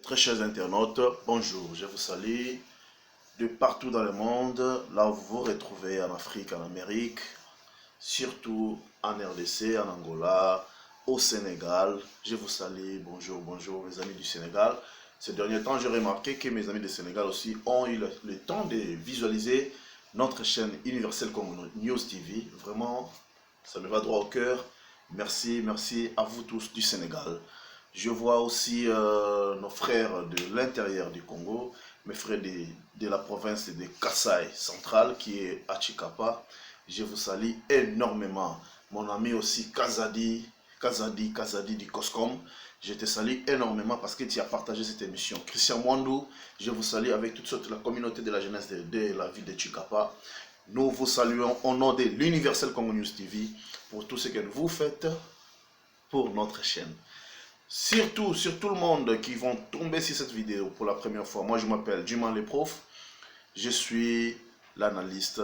Très chers internautes, bonjour, je vous salue de partout dans le monde, là où vous vous retrouvez en Afrique, en Amérique, surtout en RDC, en Angola, au Sénégal. Je vous salue, bonjour, bonjour mes amis du Sénégal. Ces derniers temps, j'ai remarqué que mes amis du Sénégal aussi ont eu le temps de visualiser notre chaîne Universelle Congo News TV. Vraiment, ça me va droit au cœur. Merci, merci à vous tous du Sénégal. Je vois aussi nos frères de l'intérieur du Congo, mes frères de la province de Kasaï centrale qui est à Chikapa. Je vous salue énormément. Mon ami aussi Kazadi du Coscom. Je te salue énormément parce que tu as partagé cette émission. Christian Mwandou, je vous salue avec toute la communauté de la jeunesse de la ville de Chikapa. Nous vous saluons au nom de l'Universel Congo News TV pour tout ce que vous faites pour notre chaîne. Surtout le monde qui vont tomber sur cette vidéo pour la première fois. Moi, je m'appelle Djiman Le Prof. Je suis l'analyste.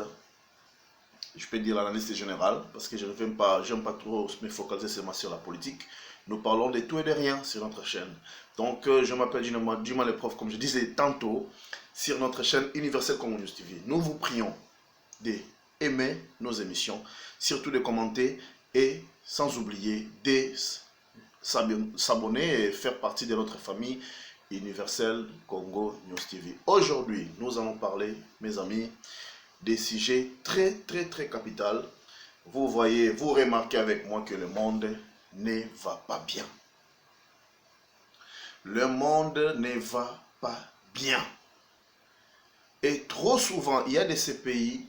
Je peux dire l'analyste général parce que je n'aime pas trop me focaliser seulement sur la politique. Nous parlons de tout et de rien sur notre chaîne. Donc, je m'appelle Djiman Le Prof, comme je disais tantôt, sur notre chaîne Universel Congo News TV. Nous vous prions d'aimer nos émissions, surtout de commenter et sans oublier de s'abonner et faire partie de notre famille Universel Congo News TV. Aujourd'hui, nous allons parler, mes amis, des sujets très capitaux. Vous voyez, vous remarquez avec moi que le monde ne va pas bien. Le monde ne va pas bien. Et trop souvent, il y a de ces pays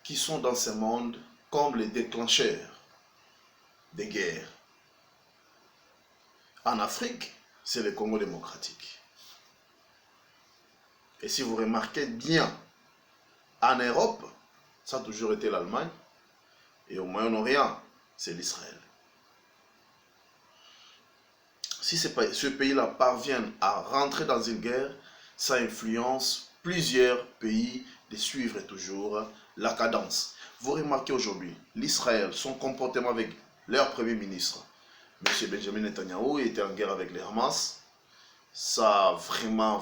qui sont dans ce monde comme les déclencheurs des guerres. En Afrique, c'est le Congo démocratique. Et si vous remarquez bien, en Europe, ça a toujours été l'Allemagne. Et au Moyen-Orient, c'est l'Israël. Si ce pays-là parvient à rentrer dans une guerre, ça influence plusieurs pays de suivre toujours la cadence. Vous remarquez aujourd'hui, l'Israël, son comportement avec leur premier ministre, M. Benjamin Netanyahu, était en guerre avec les Hamas. Ça a vraiment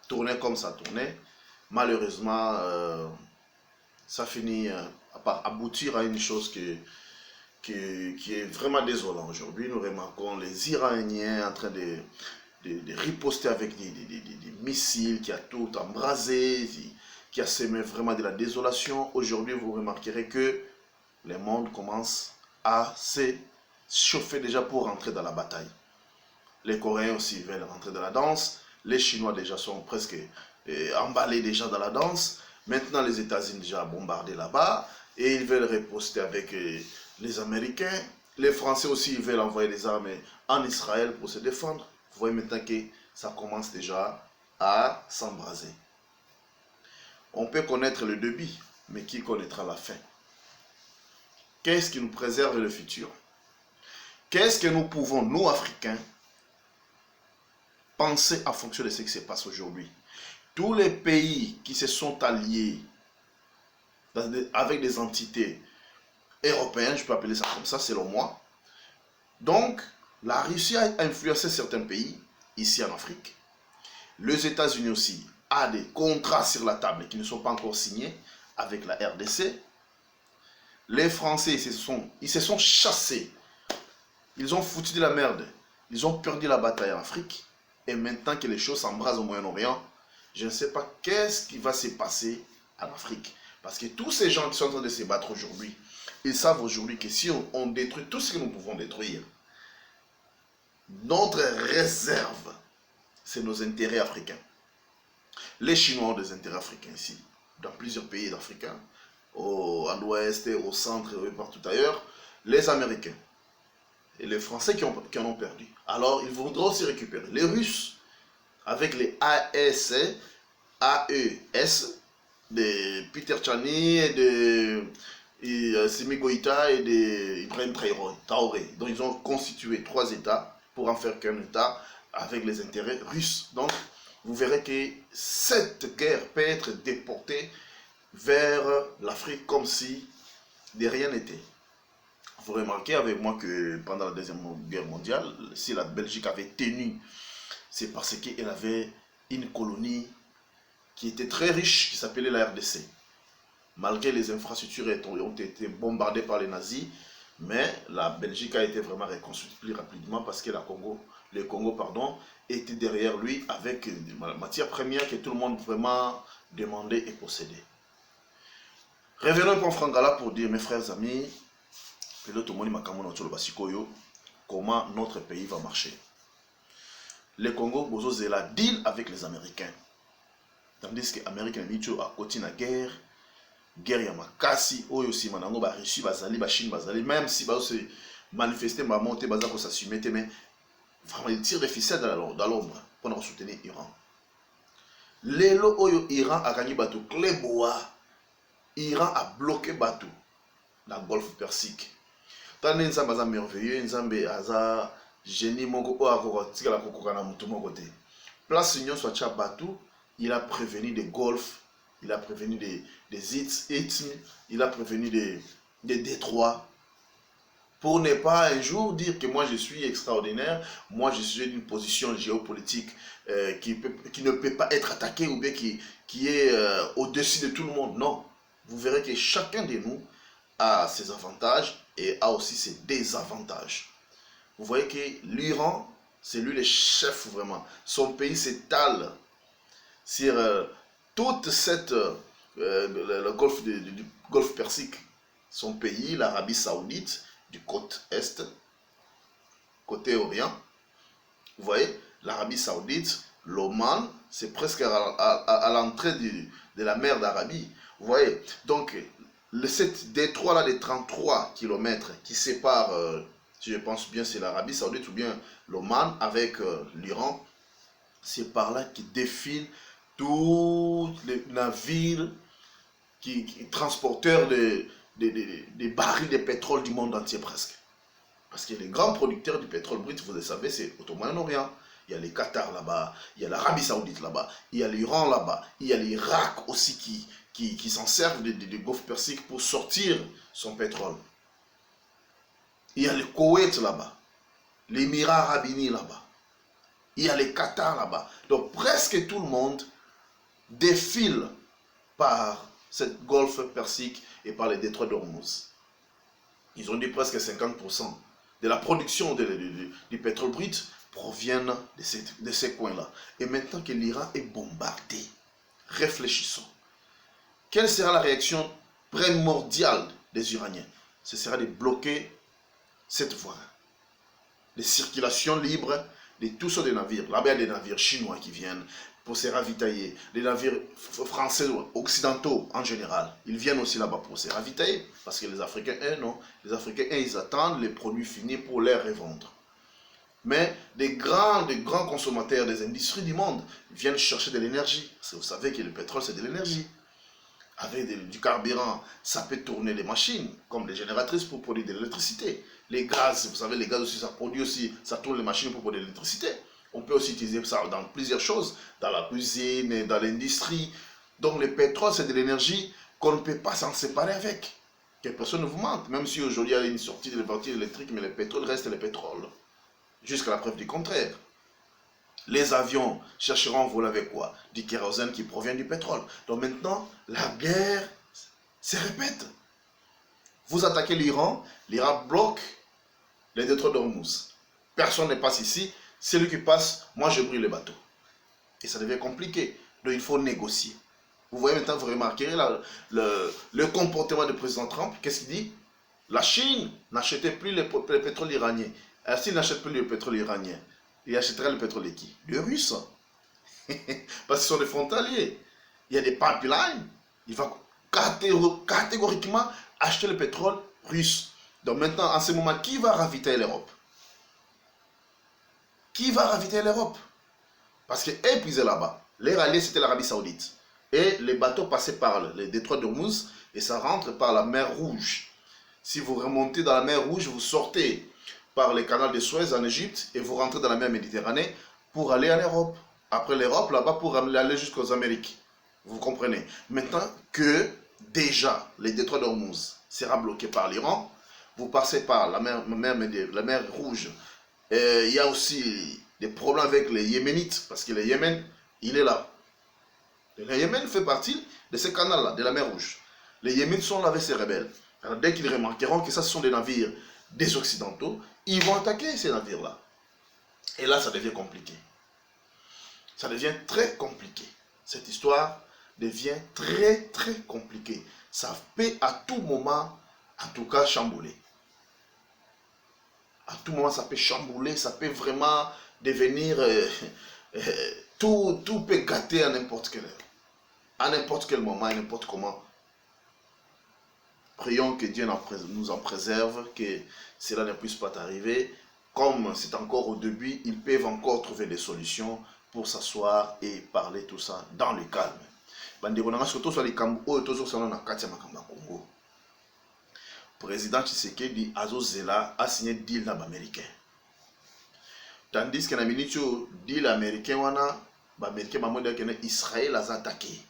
tourné comme ça tournait. Malheureusement, ça finit par aboutir à une chose qui est vraiment désolante. Aujourd'hui, nous remarquons les Iraniens en train de riposter avec des missiles qui a tout embrasé, qui a semé vraiment de la désolation. Aujourd'hui, vous remarquerez que le monde commence à se chauffer déjà pour rentrer dans la bataille. Les Coréens aussi veulent rentrer dans la danse. Les Chinois déjà sont presque emballés déjà dans la danse. Maintenant, les États-Unis déjà bombardés là-bas. Et ils veulent riposter avec les Américains. Les Français aussi ils veulent envoyer des armes en Israël pour se défendre. Vous voyez maintenant que ça commence déjà à s'embraser. On peut connaître le début, mais qui connaîtra la fin? Qu'est-ce qui nous préserve le futur? Qu'est-ce que nous pouvons, nous Africains, penser en fonction de ce qui se passe aujourd'hui? Tous les pays qui se sont alliés avec des entités européennes, je peux appeler ça comme ça selon moi. Donc, la Russie a influencé certains pays, ici en Afrique. Les États-Unis aussi ont des contrats sur la table qui ne sont pas encore signés avec la RDC. Les Français, ils se sont chassés. Ils ont foutu de la merde. Ils ont perdu la bataille en Afrique. Et maintenant que les choses s'embrasent au Moyen-Orient, je ne sais pas qu'est-ce qui va se passer en Afrique. Parce que tous ces gens qui sont en train de se battre aujourd'hui, ils savent aujourd'hui que si on détruit tout ce que nous pouvons détruire, notre réserve, c'est nos intérêts africains. Les Chinois ont des intérêts africains ici, dans plusieurs pays africains, à l'ouest, au centre et partout ailleurs. Les Américains et les Français qui en ont perdu. Alors, ils voudront aussi récupérer. Les Russes, avec les AES, de Peter Tchani et de Simi Goïta et de Ibrahim Traoré. Donc, ils ont constitué 3 États pour en faire qu'un État avec les intérêts russes. Donc, vous verrez que cette guerre peut être déportée vers l'Afrique comme si de rien n'était. Vous remarquez avec moi que pendant la Deuxième Guerre mondiale, si la Belgique avait tenu c'est parce qu'elle avait une colonie qui était très riche, qui s'appelait la RDC. Malgré les infrastructures ont été bombardées par les nazis, mais la Belgique a été vraiment reconstruite plus rapidement parce que le Congo était derrière lui avec la matière première que tout le monde vraiment demandait et possédait. Revenons un peu en Frangala pour dire, mes frères amis, comment notre pays va marcher. Le Congo, c'est la deal avec les Américains. Tandis que les Américains sont à côté de la guerre ya makasi, oyo si manango ba Russie bazali, ba Chine bazali, même si ba se manifester, ba monter, baza ko s'assumer, mais vraiment ils tirent des ficelles dans l'ombre pour soutenir l'Iran. Lelo oyo Iran a gagné bateau Kleboa, Iran a bloqué bateau dans le golfe Persique. Tant nzambe aza merveilleux, nzambe aza génie moko o akoko tikala kokoka na mutu moko te. Place union soit cha bateau, il a prévenu des golfs, il a prévenu des isthmes, il a prévenu des détroits, pour ne pas un jour dire que moi je suis extraordinaire, moi je suis d'une position géopolitique qui ne peut pas être attaquée ou bien qui est au-dessus de tout le monde. Non, vous verrez que chacun de nous a ses avantages et a aussi ses désavantages. Vous voyez que l'Iran, c'est lui le chef vraiment. Son pays s'étale sur toute cette le golfe du golfe Persique. Son pays, l'Arabie Saoudite, du côté est, côté orient. Vous voyez, l'Arabie Saoudite, l'Oman, c'est presque à l'entrée de la mer d'Arabie. Vous voyez, donc cette détroit-là de 33 km qui sépare, si je pense bien, c'est l'Arabie Saoudite ou bien l'Oman avec l'Iran, c'est par là qui défilent tous les navires transporteurs des barils de pétrole du monde entier presque. Parce que les grands producteurs du pétrole brut, vous le savez, c'est au Moyen-Orient. Il y a les Qatar là-bas, il y a l'Arabie Saoudite là-bas, il y a l'Iran là-bas, il y a l'Irak aussi qui s'en servent du golfe Persique pour sortir son pétrole. Il y a le Koweït là-bas, l'Émirat Arabes Unis là-bas, il y a les Qatar là-bas. Donc presque tout le monde défile par cette golfe Persique et par les détroits d'Ormuz. Ils ont dit presque 50% de la production du pétrole brut proviennent de ces coins-là. Et maintenant que l'Iran est bombardé, réfléchissons. Quelle sera la réaction primordiale des Iraniens? Ce sera de bloquer cette voie. Les circulations libres de tous sortes de navires. Là-bas, il y a des navires chinois qui viennent pour se ravitailler. Les navires français, occidentaux en général, ils viennent aussi là-bas pour se ravitailler. Parce que les Africains, non. Les Africains, ils attendent les produits finis pour les revendre. Mais des grands consommateurs des industries du monde viennent chercher de l'énergie. Vous savez que le pétrole, c'est de l'énergie. Avec du carburant, ça peut tourner les machines, comme les génératrices pour produire de l'électricité. Les gaz, vous savez, les gaz aussi, ça produit aussi, ça tourne les machines pour produire de l'électricité. On peut aussi utiliser ça dans plusieurs choses, dans la cuisine, dans l'industrie. Donc le pétrole, c'est de l'énergie qu'on ne peut pas s'en séparer avec. Que personne ne vous mente. Même si aujourd'hui il y a une sortie de voitures électriques, mais le pétrole reste le pétrole. Jusqu'à la preuve du contraire. Les avions chercheront à voler avec quoi? Du kérosène qui provient du pétrole. Donc maintenant, la guerre se répète. Vous attaquez l'Iran, l'Iran bloque les détroits d'Ormuz. Personne ne passe ici. Celui qui passe, moi je brûle le bateau. Et ça devient compliqué. Donc il faut négocier. Vous voyez maintenant, vous remarquez le comportement du président Trump. Qu'est-ce qu'il dit? La Chine n'achetait plus le pétrole iranien. Alors s'il n'achète plus le pétrole iranien, il achèterait le pétrole de qui? Les Russes. Parce qu'ils sont des frontaliers. Il y a des pipelines. Il va catégoriquement acheter le pétrole russe. Donc maintenant, en ce moment, qui va ravitailler l'Europe? Qui va ravitailler l'Europe? Parce qu'eux puisaient là-bas. Leur allié, c'était l'Arabie Saoudite. Et les bateaux passaient par les détroits d'Ormuz et ça rentre par la mer Rouge. Si vous remontez dans la mer Rouge, vous sortez par le canal de Suez en Égypte et vous rentrez dans la mer Méditerranée pour aller en Europe. Après l'Europe, là-bas, pour aller jusqu'aux Amériques. Vous comprenez? Maintenant que déjà les détroits d'Ormuz sera bloqué par l'Iran, vous passez par la mer Rouge. Il y a aussi des problèmes avec les Yéménites, parce que le Yémen, il est là. Le Yémen fait partie de ce canal-là, de la mer Rouge. Les Yéménites sont là avec ces rebelles. Alors dès qu'ils remarqueront que ça ce sont des navires des Occidentaux, ils vont attaquer ces navires-là. Et là, ça devient compliqué. Ça devient très compliqué. Cette histoire devient très compliquée. Ça peut à tout moment, en tout cas, chambouler. À tout moment, ça peut chambouler, ça peut vraiment devenir... tout peut gâter à n'importe quelle heure. À n'importe quel moment, à n'importe comment. Prions que Dieu nous en préserve, que cela ne puisse pas arriver. Comme c'est encore au début, ils peuvent encore trouver des solutions pour s'asseoir et parler tout ça dans le calme. Président Tshisekedi a signé deal na américain. Tandis que na minitio deal américain wana ba américain ba moda que Israël a attaqué.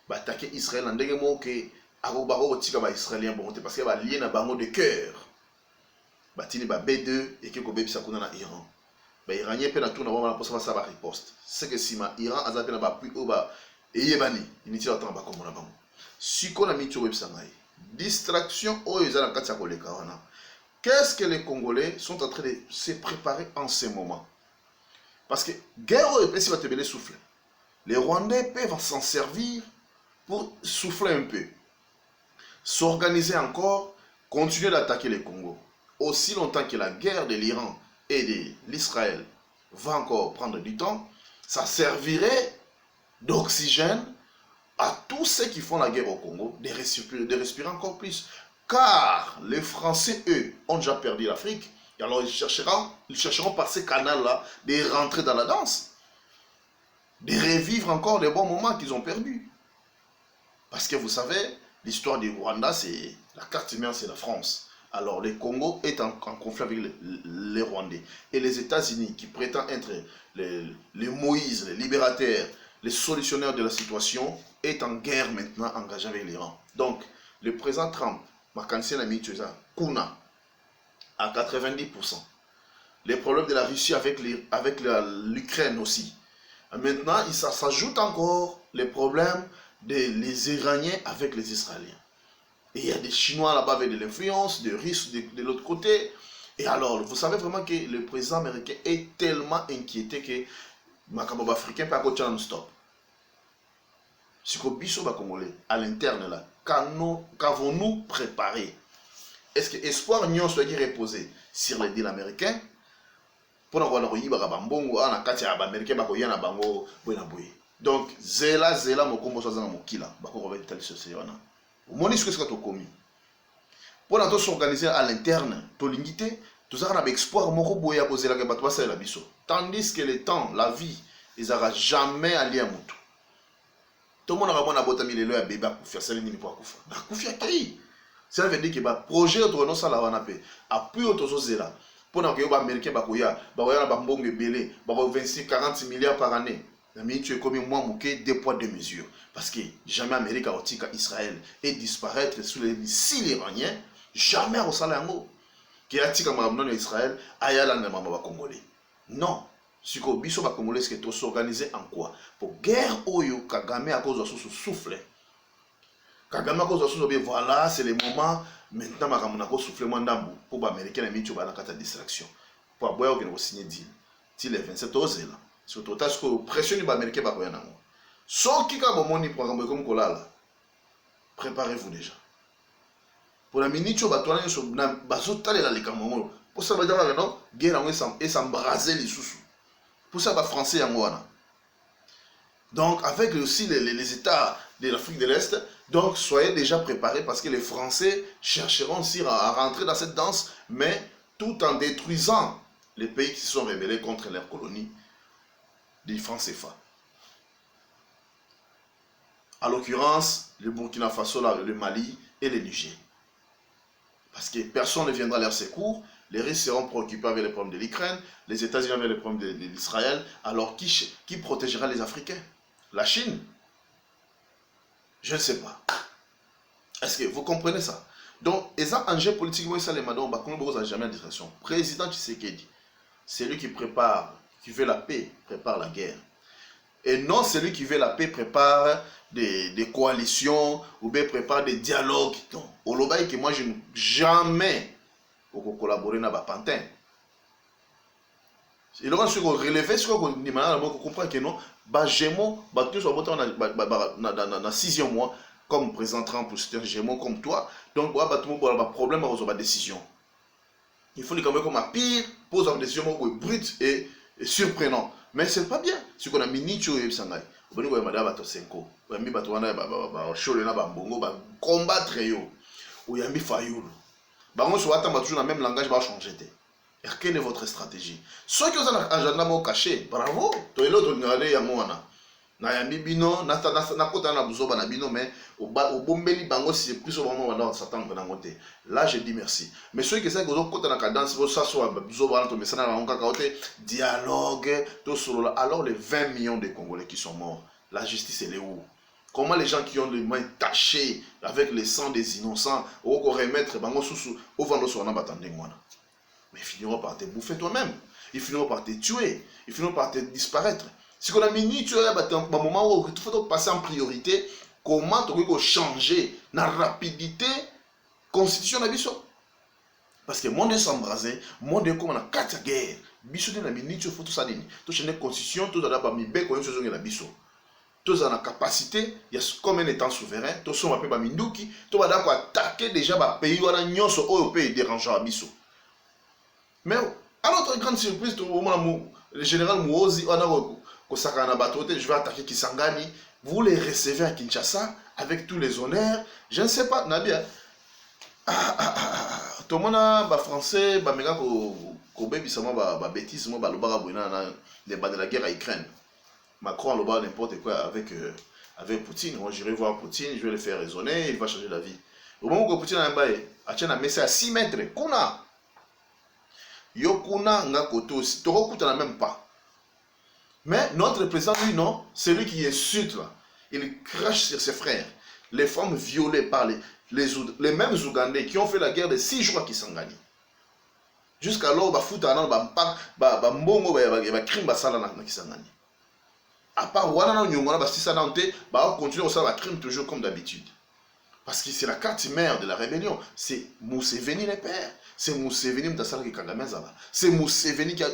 Ba attaquer Israël ndenge mo que ako tika ba israélien bon parce que ba lié na bango de cœur. Ba tini ba B2 et que ko bebisa kuna na Iran. Ba iranien pe na tout na ba pour ça ba riposte. C'est que si ma Iran azape na ba puis o ba eyebani initi la tamba comme na bango. Siko na minitio websa ngai. Distraction oyo ezala kati ya koleka wana. Qu'est-ce que les Congolais sont en train de se préparer en ce moment? Parce que guerre et puis si va te belé souffler. Les Rwandais peuvent s'en servir pour souffler un peu. S'organiser encore, continuer d'attaquer les Congo. Aussi longtemps que la guerre de l'Iran et de l'Israël va encore prendre du temps, ça servirait d'oxygène à tous ceux qui font la guerre au Congo de respirer encore plus. Car les Français, eux, ont déjà perdu l'Afrique. Et alors ils chercheront par ces canaux-là de rentrer dans la danse. De revivre encore les bons moments qu'ils ont perdus. Parce que vous savez, l'histoire du Rwanda, c'est la carte mère, c'est la France. Alors le Congo est en conflit avec les Rwandais. Et les États-Unis, qui prétendent être les Moïse, les libérateurs, les solutionnaires de la situation, est en guerre maintenant engagé avec l'Iran. Donc, le président Trump, Kuna, à 90%. Les problèmes de la Russie avec l'Ukraine aussi. Maintenant, ça s'ajoute encore les problèmes des Iraniens avec les Israéliens. Et il y a des Chinois là-bas avec de l'influence, des Russes de l'autre côté. Et alors, vous savez vraiment que le président américain est tellement inquiété que Makabob africain pas côté non-stop. Ce que Bisso va Congolais, à l'interne là, qu'avons-nous préparé? Est-ce que espoir n'y soit reposé sur les deals américains? Pour nous voir y baka bambongo ana kati ya américain bako yana bango bwana boye. Donc zela mokombo soza na mokila bako va être ce wana. Au moins ce que ça to commis. Pour nous s'organiser à l'interne, to lingité, tout ça na espoir moko boye ya kozela ke batwa ça la biso. Tandis que le temps, la vie, ils n'aura jamais allié à mutu. Tout le monde a vraiment abota milelo ya bébé pour faire ça nini pour kufa. Na kufa kai. Ça veut dire que ba projet autour ça la wana pe. Appui autour zela. Pour que les Américains bakoya na bambongo belé, bako 26 40 milliards par année. Na mi tu es comme moi mouké deux poids deux mesures parce que jamais Amérique a otika Israël et disparaître sous les missiles iraniens, jamais au salango. Qui a tika mamnon Israël ayala na mama ba congolais. Non. Si ko biso ba congolais ce que to s'organiser en quoi? Pour guerre oyo Kagame à cause de son souffle. Kagame à cause de son voilà, c'est le moment. Maintenant, je vais souffler mon dambu pour les Américains et les la distraction. Pour aboyer que nous signer deal. Si les 27 osent là. Surtout parce que pression des Américains va rien avoir. Sauf qui a mon programme comme Kolala. Préparez-vous déjà. Pour la minute où batoana sur bazotale la lekamomo. Pour ça va dire non, guerre et s'embraser les sous. Pour ça va français en wana. Donc avec aussi les États de l'Afrique de l'Est. Donc, soyez déjà préparés parce que les Français chercheront aussi à rentrer dans cette danse, mais tout en détruisant les pays qui se sont rebellés contre leur colonie des francs CFA. En l'occurrence, le Burkina Faso, le Mali et le Niger. Parce que personne ne viendra à leur secours, les Russes seront préoccupés avec les problèmes de l'Ukraine, les États-Unis avec les problèmes de l'Israël, alors qui protégera les Africains? La Chine? Je ne sais pas. Est-ce que vous comprenez ça? Donc, les enjeux politiques, ça les madons, bah, comme vous n'avez jamais la distraction. Président Tshisekedi, c'est lui qui prépare qui veut la paix prépare la guerre. Et non celui qui veut la paix prépare des coalitions ou bien prépare des dialogues. Non. Au Lobaï que moi je ne jamais pour collaborer dans le pantin. Il aura su relever ce qu'on dit maintenant, on comprend que non, bah Gémeaux, bah tous sont dans le 6e mois comme président Trump ou c'est un Gémeaux comme toi. Donc bah tout le monde a un problème avec la décision. Il faut les quand même comme un pire pose une décision brute et surprenant. Mais c'est pas bien. Ce qu'on a mis Nicho et Sangai. On va madame bato 5 ans. On a mis bato wana ba cholena ba mbongo ba combattre yo. Ou yambi fayoul. Bah on se voit toujours dans le même langage va changer. Et quelle est votre stratégie? Ceux qui ont un agenda caché, bravo. Toi et l'autre regardez yamona. Na yambi bino na kota na buzoba na bino mais au bombeli bango c'est plus au moment où Satan va monter. Là je dis merci. Mais ceux qui savent que vous kota na cadence vous ça soit buzoba na to mesana na onka kaote dialogue tout solo. Alors les 20 millions de Congolais qui sont morts, la justice elle est où? Comment les gens qui ont les mains tachées avec le sang des innocents au remettre bango sous au vendre sur na batande ngwana. Mais ils finiront par te bouffer toi-même. Ils finiront par te tuer. Ils finiront par te disparaître. Si on a mis tu as un moment où il faut passer en priorité, comment tu peux changer la rapidité constitution de Bisso? Parce que le monde est embrasé, le monde est comme on a 4 guerres. Bisso de la minute, il faut tout ça. Tu as une constitution, tu as une belle constitution de la Bisso. Tu as la capacité, il y a comme un état souverain, tu as un peu de Minduki, tu as attaquer déjà le pays où le pays dérangeant à Bisso. Mais à notre grande surprise, le général Mouozi, je vais attaquer Kisangani. Vous les recevez à Kinshasa avec tous les honneurs. Je ne sais pas, Nabia. Tout le monde a français, bêtise, de la guerre à Ukraine. Macron a n'importe quoi avec Poutine. Moi, j'irai voir Poutine, je vais le faire raisonner, il va changer la vie. Au moment où Poutine a mis à 6 mètres, Kuna. Yokuna nga koto aussi. Torokuta n'a même pas. Mais notre président, lui, non, c'est lui qui insulte là. Il crache sur ses frères. Les femmes violées par les mêmes Ougandais qui ont fait la guerre de 6 jours à Kisangani. Jusqu'à là, crime à Kisangani. À part Wana Nyongona, on continue à crime toujours comme d'habitude. Parce que c'est la carte mère de la rébellion. C'est Museveni le père. C'est Museveni Mtassala qui Kagame Zaba. C'est Museveni qui a.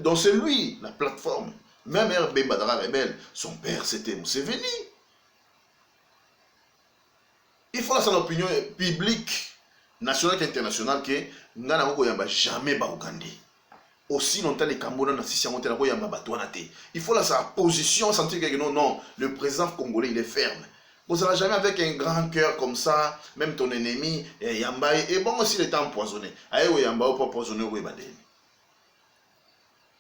Donc c'est lui, la plateforme. Même RB Badara rebelle, son père c'était Museveni. Il faut la opinion publique, nationale et internationale, que Ngana Moko Yamba jamais ba Ougandais. Aussi longtemps les Camerounais il faut la sa position, sentir que non, le président congolais il est ferme. Vous n'allez jamais avec un grand cœur comme ça, même ton ennemi, Yamba, et bon aussi il est empoisonné. Yamba ou pas empoisonné,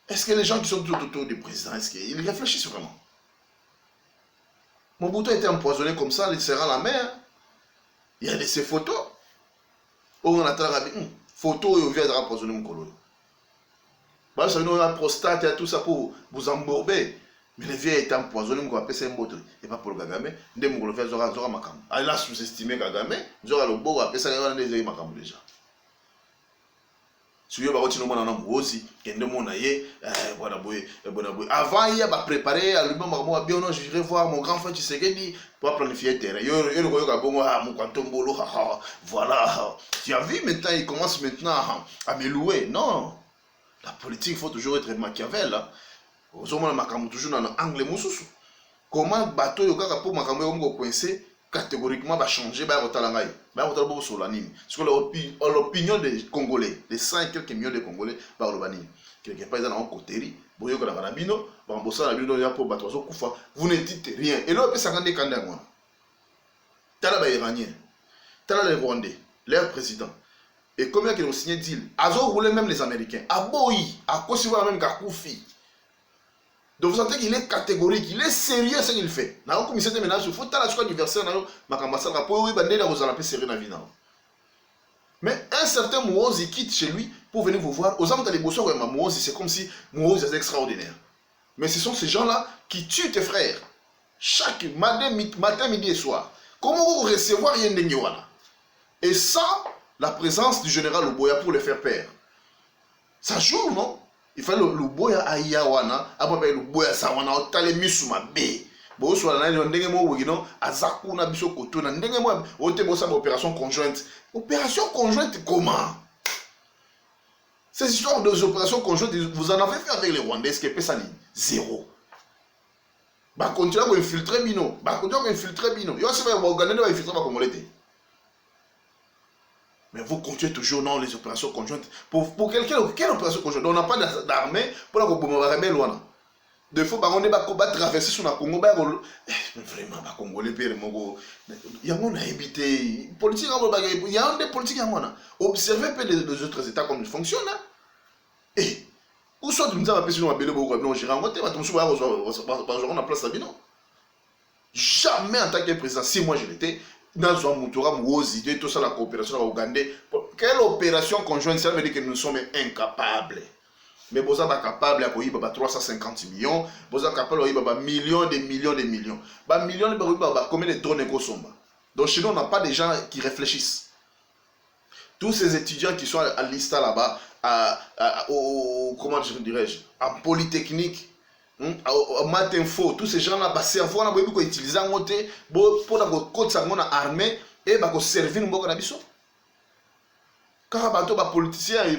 est-ce que les gens qui sont tout autour du président, est-ce qu'ils réfléchissent vraiment? Mobutu a été empoisonné comme ça, il sera la mer. Il y a ces photos. On a des photos et on vient d'empoisonner mon colo. Bah, ça nous a prostate et tout ça pour vous embourber. Mais le vieux est empoisonné, on va appeler ça un moto. Et pas pour le Kagame, on va le faire Zora Makam. Il a sous-estimé Kagame, Zora le beau, appeler ça un des Makam déjà. Si vous avez un moment aussi, avant il a préparé, je vais voir mon grand frère Tshisekedi pour planifier le terrain. Voilà. Tu as vu maintenant, il commence maintenant à me louer. Non. La politique, il faut toujours être Machiavel. Toujours dans l'angle moussous. Comment bateau yoka pour Makambo coincé catégoriquement va changer ba rotalangai ba rotalbo sur l'anime parce que l'opinion des Congolais les 100 et quelques millions de Congolais par le banime quelque part ils ont côté boyo na banabino ba mbosa na bino ya pour bato zo kufa vous ne dites rien et là ça kande kanda ngwana tala ba iranien tala les rwandais leur président et combien qu'ils ont signé deal azo rouler même les américains à boyi à cause même Kakufi. Donc vous sentez qu'il est catégorique, il est sérieux ce qu'il fait. Na ko commission de ménage, il faut tala sur anniversaire na makambasa rapport oui bandela vous allez sérieux na vie na. Mais un certain Mouozi quitte chez lui pour venir vous voir. Aux hommes dans les bossons ouais Mouozi, c'est comme si Mouozi est extraordinaire. Mais ce sont ces gens-là qui tuent tes frères. Chaque matin, midi et soir. Comment vous recevoir Yendengewana? Et sans la présence du général Oboya pour les faire perdre. Ça joue, non? Il fallait le boya ayawana, après le boya sawana, otale misuma be. Bon, soit là, on ndenge mo wigino, azakuna biso koto, na ndenge mo, ote bosa opération conjointe. Opération conjointe comment? Ces histoires d'opérations conjointes, vous en avez fait avec les Rwandais, ce qui est pesani, zéro. Bah, continuez à infiltrer Bino. Bah, continuez à infiltrer Bino. Il y a aussi des organes qui infiltrer Congolais. Mais vous continuez toujours dans les opérations conjointes. Pour quelle opération conjointe? On n'a pas d'armée pour la bombarder loin. Des fois, on va traverser sur la Congo. Vraiment, les Congolais, il y a un habité. Politique, il y a des politiques. Observez un peu les autres États comme ils fonctionnent. Et où soit nous avons appelé sur la Bélé, on gère en côté, on a place à Bino. Jamais en tant que président, si moi je l'étais, dans un moutoura, tout ça, la coopération ougandais. Quelle opération conjointe, ça veut dire que nous sommes incapables. Mais vous êtes capable de 350 millions, vous êtes capable de millions de millions de millions. Millions de millions, combien de drones nous sommes. Donc chez nous, on n'a pas des gens qui réfléchissent. Tous ces étudiants qui sont à l'ISTA là-bas, comment dirais-je, en polytechnique, en maths info, tous ces gens-là, cerveau, on a besoin d'utiliser un côté pour la armée et pour servir nous. Car les politiciens, il y a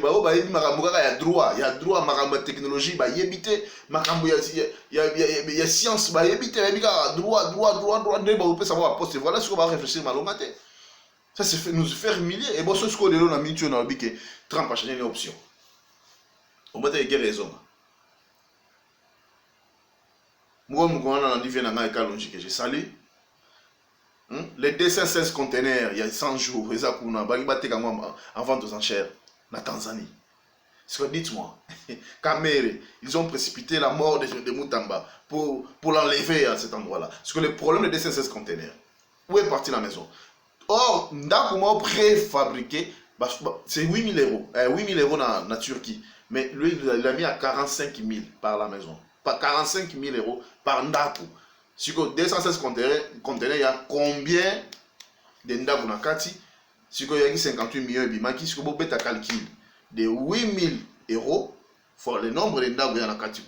droit, à technologie, il y a science, il y a droit, savoir poste. Voilà ce qu'on va réfléchir malheureusement. Ça, c'est nous faire humilier. Et bon, ce qu'on a mis, on a dit que Trump a changé une option. On va dire qu'il y a raison. Moi, je viens de j'ai salé. Les 216 conteneurs, il y a 100 jours, ils ont en vente aux enchères, en Tanzanie. Dites-moi, Kamere, ils ont précipité la mort de Mutamba pour l'enlever à cet endroit-là. Parce que le problème des 216 conteneurs, où est partie la maison? Or, Ndakouma préfabriqué, c'est 8 000 euros. 8 000 euros dans la Turquie. Mais lui, il l'a mis à 45 000 par la maison. Pas 45 000 euros par Ndakou. Sur 216 conteneurs, il y a combien de Ndakou na Kati? Sur il y a 58 millions de bimaki. Sur vous faites calcul de 8 000 euros, pour le nombre de Ndakou na Kati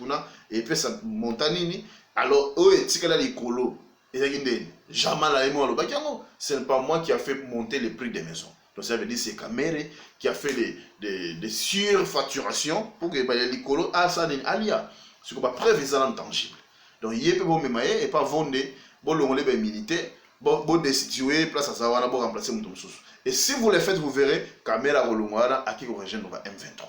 et puis ça montanini. Alors, eux, c'est que là, les colos. Ce n'est pas moi qui a fait monter les prix des maisons. Donc ça veut dire que c'est Kamere qui a fait des surfacturations pour que les colos aient ça alia. Ce qu'on va préviser intangible. Donc il y a pas même et pas vendre les militaires, destituer place à savoir pour remplacer mon sous. Et si vous le faites, vous verrez Kamera Rolongwara à qui rejoindre M23.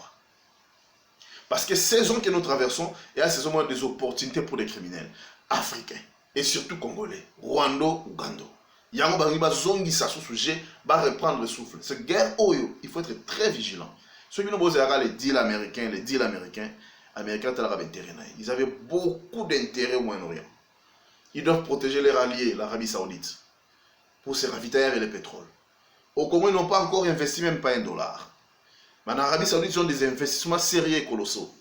Parce que saison que nous traversons, il y a saison des opportunités pour les criminels africains. Et surtout congolais, Rwando, Ouganda. Yango Bangiba Zongi sa sujet va reprendre le souffle. Cette guerre Oyo, il faut être très vigilant. Ceux qui nous posent les deals américains, ils avaient beaucoup d'intérêt au Moyen-Orient. Ils doivent protéger leurs alliés, l'Arabie Saoudite, pour se ravitailler avec le pétrole. Au Congo, ils n'ont pas encore investi même pas $1. Mais en Arabie Saoudite, ils ont des investissements sérieux et colossaux.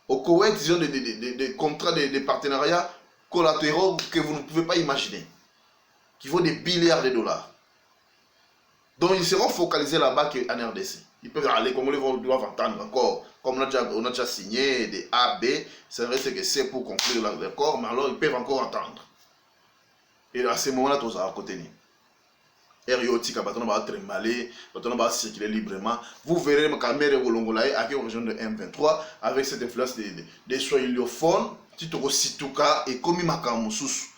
Au Koweït, ils ont des contrats, des partenariats collatéraux que vous ne pouvez pas imaginer, qui vaut des milliards de dollars. Donc ils seront focalisés là-bas qu'en RDC. Ils peuvent aller, comme ils doivent entendre encore, comme on a déjà signé des A, B, c'est vrai que c'est pour conclure l'accord, mais alors ils peuvent encore entendre. Et à ce moment-là, tous à côté. Aérotique, on va trimballer, on va circuler librement. Vous verrez ma caméra au Longolaï avec une région de M23 avec cette influence des swahilophones, Titoko Situka et Komi Makamoussous.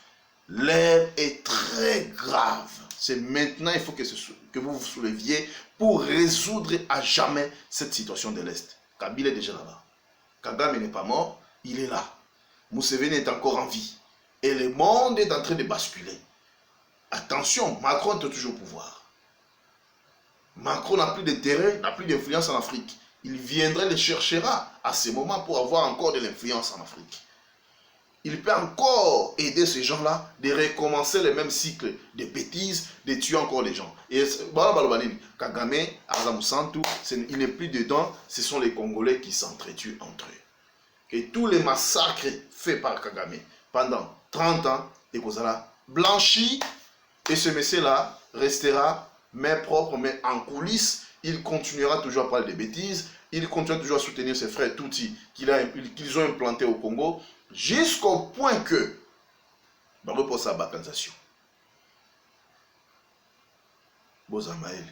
L'air est très grave. C'est maintenant il faut que vous vous souleviez pour résoudre à jamais cette situation de l'Est. Kabila est déjà là-bas. Kagame n'est pas mort, il est là. Museveni est encore en vie. Et le monde est en train de basculer. Attention, Macron est toujours au pouvoir. Macron n'a plus d'intérêt, n'a plus d'influence en Afrique. Il viendrait, le cherchera à ce moment pour avoir encore de l'influence en Afrique. Il peut encore aider ces gens-là de recommencer le même cycle de bêtises, de tuer encore les gens. Et Kagame, Azamusantu, il n'est plus dedans, ce sont les Congolais qui s'entretuent entre eux. Et tous les massacres faits par Kagame pendant 30 ans, et Kozala blanchi. Et ce monsieur-là restera main propre, mais en coulisses, il continuera toujours à parler de bêtises il continue toujours à soutenir ses frères Tutsi qu'ils ont implantés au Congo, jusqu'au point que, dans le poste à Bakanzation, Bozamael,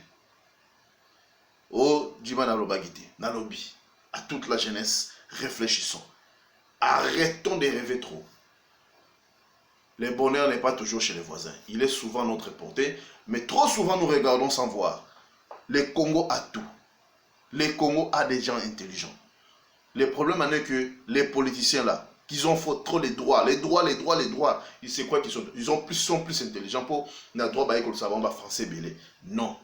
oh, Djima Nalobagité, Nalobi, à toute la jeunesse, réfléchissons. Arrêtons de rêver trop. Le bonheur n'est pas toujours chez les voisins. Il est souvent à notre portée, mais trop souvent nous regardons sans voir. Le Congo a tout. Le Congo a des gens intelligents. Le problème est que les politiciens là, qu'ils ont fait trop les droits. Ils savent quoi qu'ils sont. Sont plus intelligents pour les droits bah le savon bah français belé. Non.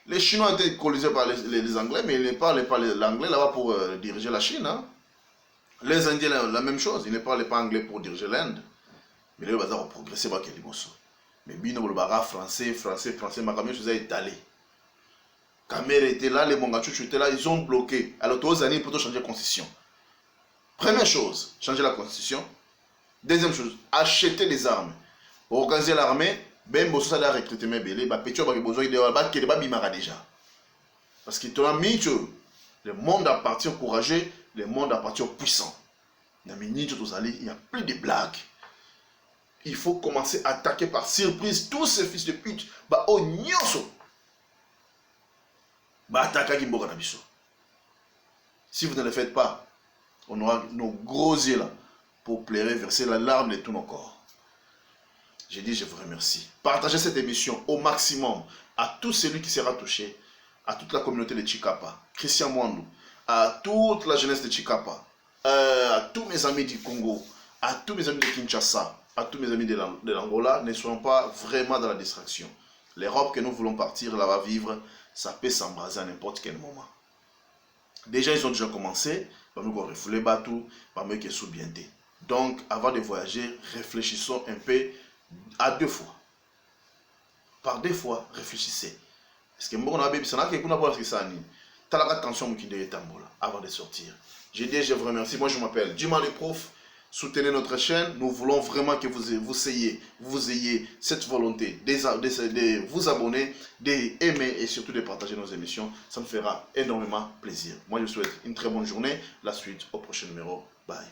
Les Chinois ont été colonisés par les Anglais, mais ils ne parlent pas l'anglais là-bas pour diriger la Chine. Hein. Les Indiens, la même chose. Ils ne parlent pas anglais pour diriger l'Inde. Mais là, ils ont progressé. Mais bino le bara français, ma camion faisait étaler. Kamer était là, les Mongachouchou étaient là, ils ont bloqué. Alors, tous les années, pour changer la constitution. Première chose, changer la constitution. Deuxième chose, acheter des armes. Organiser l'armée, ben, bon, ça, recruter mes bébés, bah, petit, bah, besoin de bimara déjà. Parce que tu as mis, le monde appartient au courageux, le monde appartient au puissant. Il n'y a plus de blagues. Il faut commencer à attaquer par surprise tous ces fils de pute. Bah, oh, nyoso. Bah, attaquer Kimboka Nabiso. Si vous ne le faites pas, on aura nos gros yeux là pour pleurer, verser la larme de tous nos corps. J'ai dit, je vous remercie. Partagez cette émission au maximum à tout celui qui sera touché, à toute la communauté de Chikapa, Christian Mwandou, à toute la jeunesse de Chikapa, à tous mes amis du Congo, à tous mes amis de Kinshasa, à tous mes amis de l'Angola. Ne soyons pas vraiment dans la distraction. L'Europe que nous voulons partir là-bas vivre, ça peut s'embraser à n'importe quel moment. Déjà, ils ont déjà commencé. Parmi eux, refoulé bateau, parmi eux qui sont bien. Donc, avant de voyager, réfléchissons un peu à 2 fois. Par 2 fois, réfléchissez. Est-ce que mon abbé, ça n'a que pour n'avoir ça ni. T'as la attention qui doit être avant de sortir. J'ai dit, je vous remercie. Moi, je m'appelle Djima le prof. Soutenez notre chaîne. Nous voulons vraiment que vous ayez cette volonté de vous abonner, d'aimer et surtout de partager nos émissions. Ça me fera énormément plaisir. Moi, je vous souhaite une très bonne journée. La suite au prochain numéro. Bye.